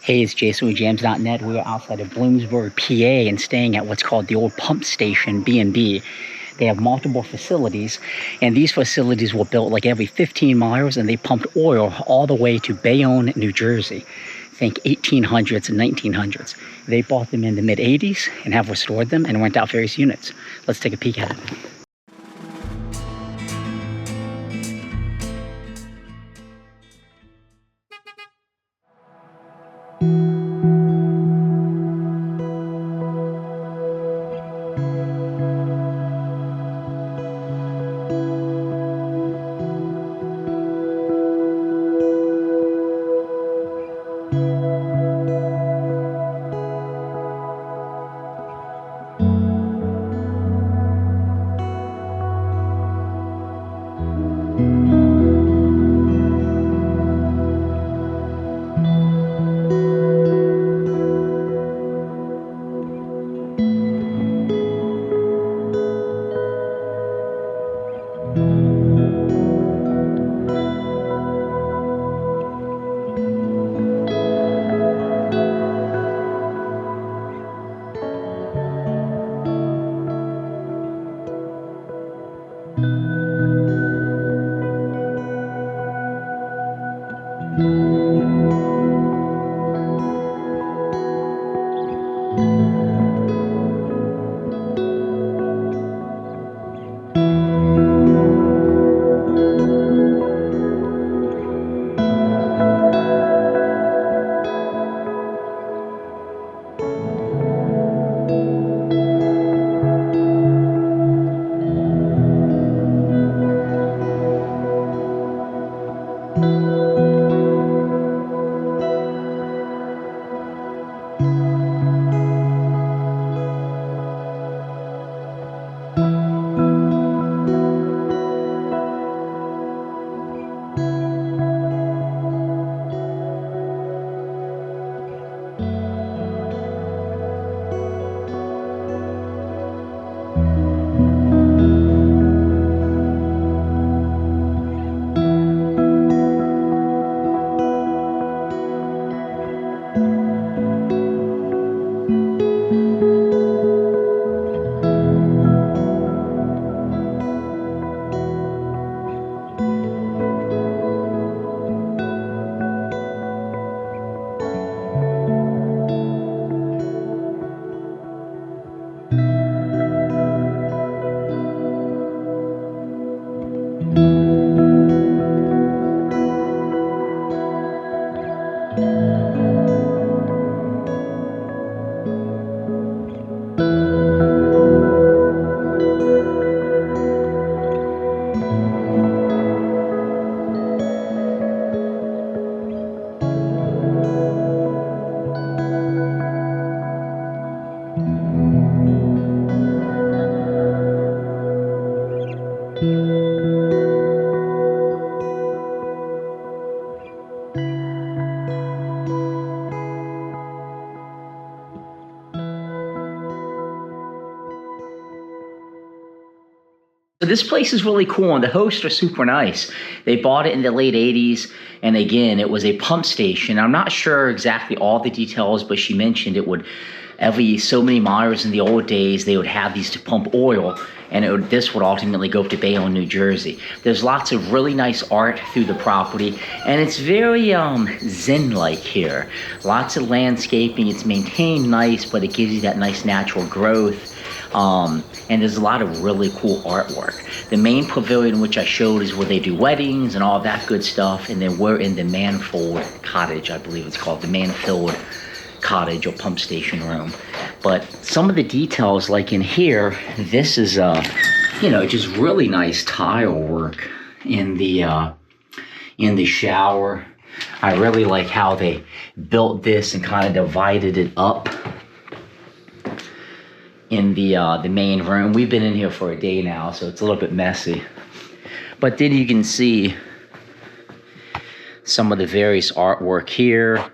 Hey, it's Jason with jamzDOTnet. We are outside of Bloomsburg, PA, and staying at what's called the old pump station, B&B. They have multiple facilities, and these facilities were built like every 15 miles, and they pumped oil all the way to Bayonne, New Jersey. Think 1800s and 1900s. They bought them in the mid-80s and have restored them and rent out various units. Let's take a peek at it. So this place is really cool, and the hosts are super nice. They bought it in the late 80s, and again, it was a pump station. I'm not sure exactly all the details, but she mentioned it would, every so many miles in the old days, they would have these to pump oil, and this would ultimately go to Bayonne, New Jersey. There's lots of really nice art through the property, and it's very zen-like here. Lots of landscaping. It's maintained nice, but it gives you that nice natural growth. And there's a lot of really cool artwork. The main pavilion, which I showed, is where they do weddings and all that good stuff. And then we're in the Manifold Cottage, I believe it's called, the Manifold Cottage or pump station room. But some of the details, like in here, this is, just really nice tile work in the shower. I really like how they built this and kind of divided it up in the main room. We've been in here for a day now, so it's a little bit messy. But then you can see some of the various artwork here.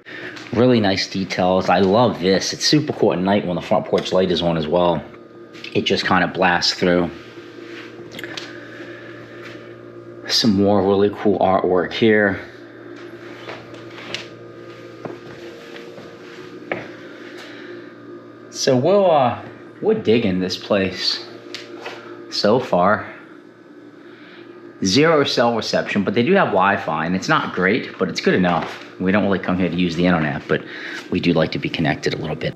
Really nice details. I love this. It's super cool at night when the front porch light is on as well. It just kind of blasts through. Some more really cool artwork here. So we're digging this place so far. 0 cell reception, but they do have Wi-Fi, and it's not great, but it's good enough. We don't really come here to use the internet, but we do like to be connected a little bit.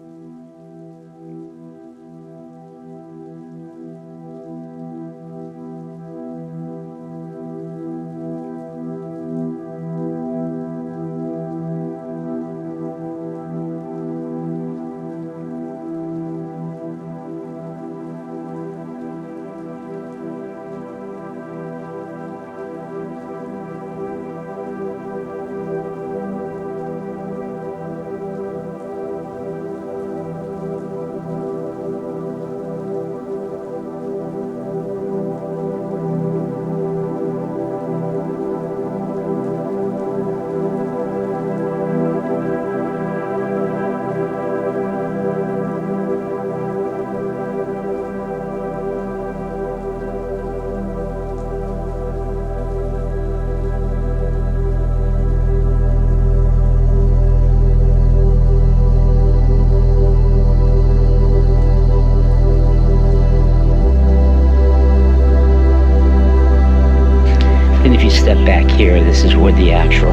Step back here, this is where the actual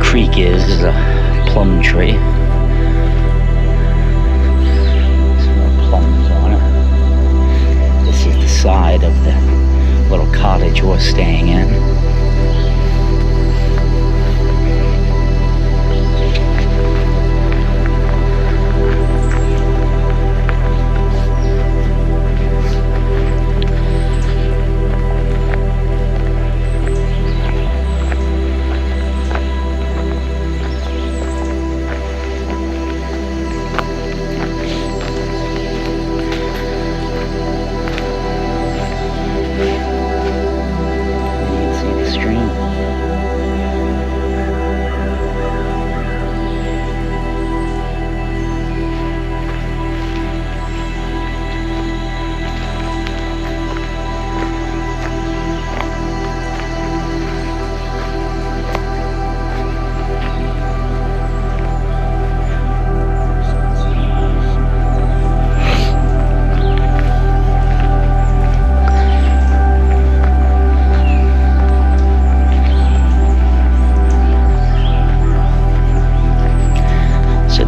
creek is. This is a plum tree. Some plums on it. This is the side of the little cottage we're staying in.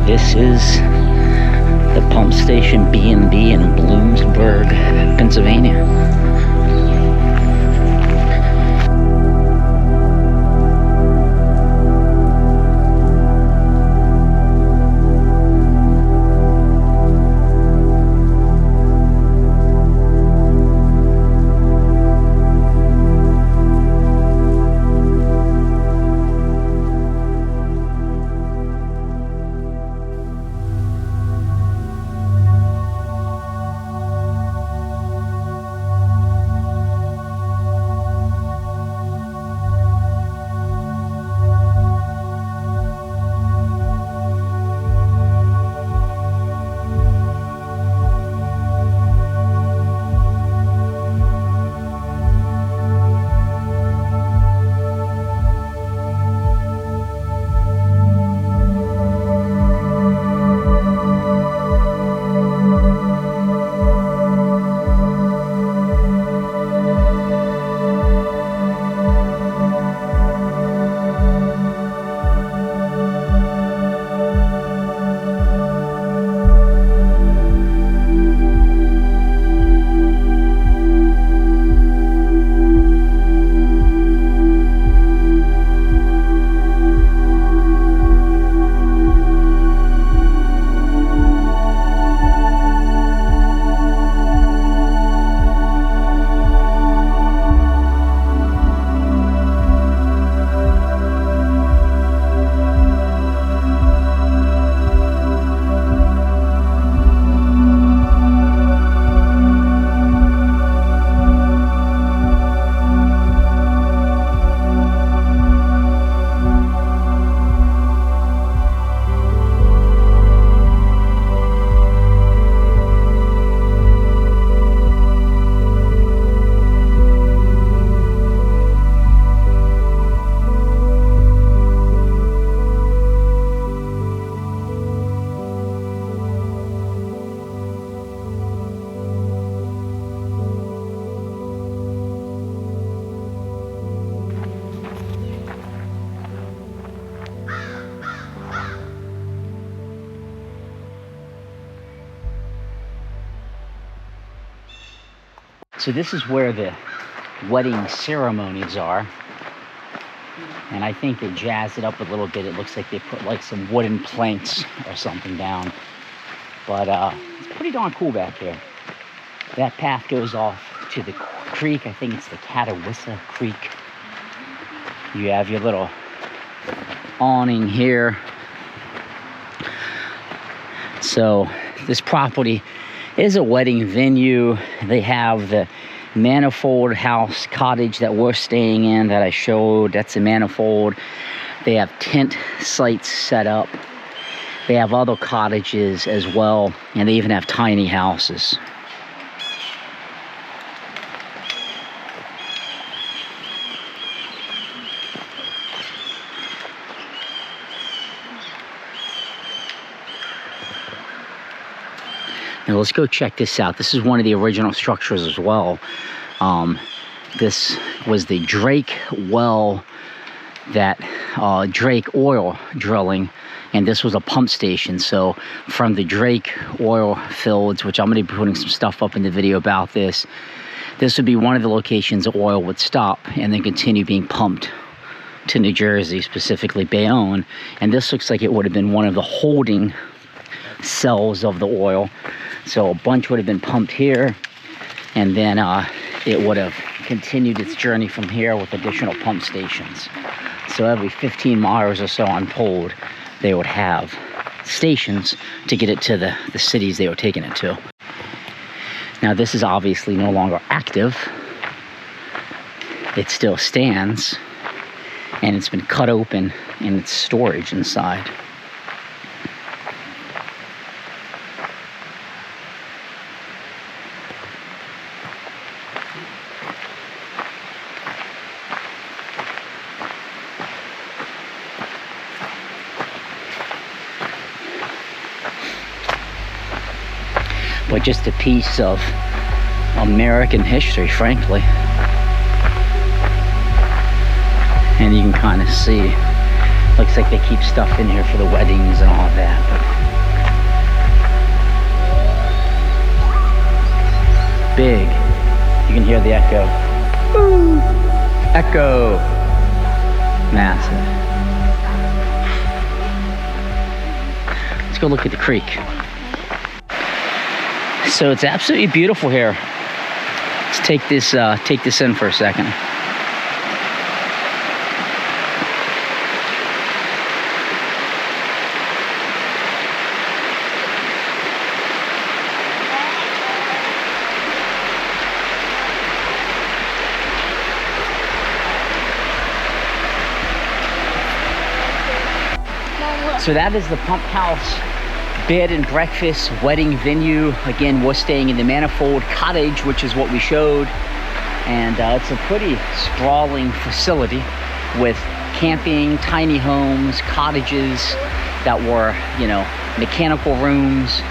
This is the pump station B&B in Bloomsburg, Pennsylvania. So this is where the wedding ceremonies are. And I think they jazzed it up a little bit. It looks like they put like some wooden planks or something down. But it's pretty darn cool back here. That path goes off to the creek. I think it's the Catawissa Creek. You have your little awning here. So this property is a wedding venue. They have the Manifold House cottage that we're staying in that I showed. That's a Manifold. They have tent sites set up. They have other cottages as well, and they even have tiny houses. Now let's go check this out. This is one of the original structures as well. This was the Drake well that Drake oil drilling, and this was a pump station. So from the Drake oil fields, which I'm going to be putting some stuff up in the video about this would be one of the locations the oil would stop and then continue being pumped to New Jersey, specifically Bayonne. And this looks like it would have been one of the holding cells of the oil. So a bunch would have been pumped here, and then it would have continued its journey from here with additional pump stations. So every 15 miles or so, I'm told, they would have stations to get it to the cities they were taking it to. Now this is obviously no longer active. It still stands, and it's been cut open in its storage inside. But just a piece of American history, frankly. And you can kind of see, looks like they keep stuff in here for the weddings and all of that. But big. You can hear the echo. Woo! Echo. Massive. Let's go look at the creek. So it's absolutely beautiful here. Let's take this in for a second. So that is the Pump House bed and breakfast wedding venue. Again, we're staying in the Manifold Cottage, which is what we showed, and it's a pretty sprawling facility with camping, tiny homes, cottages that were, you know, mechanical rooms,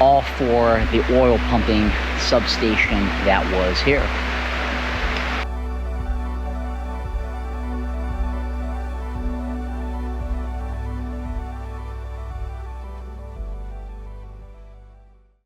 all for the oil pumping substation that was here.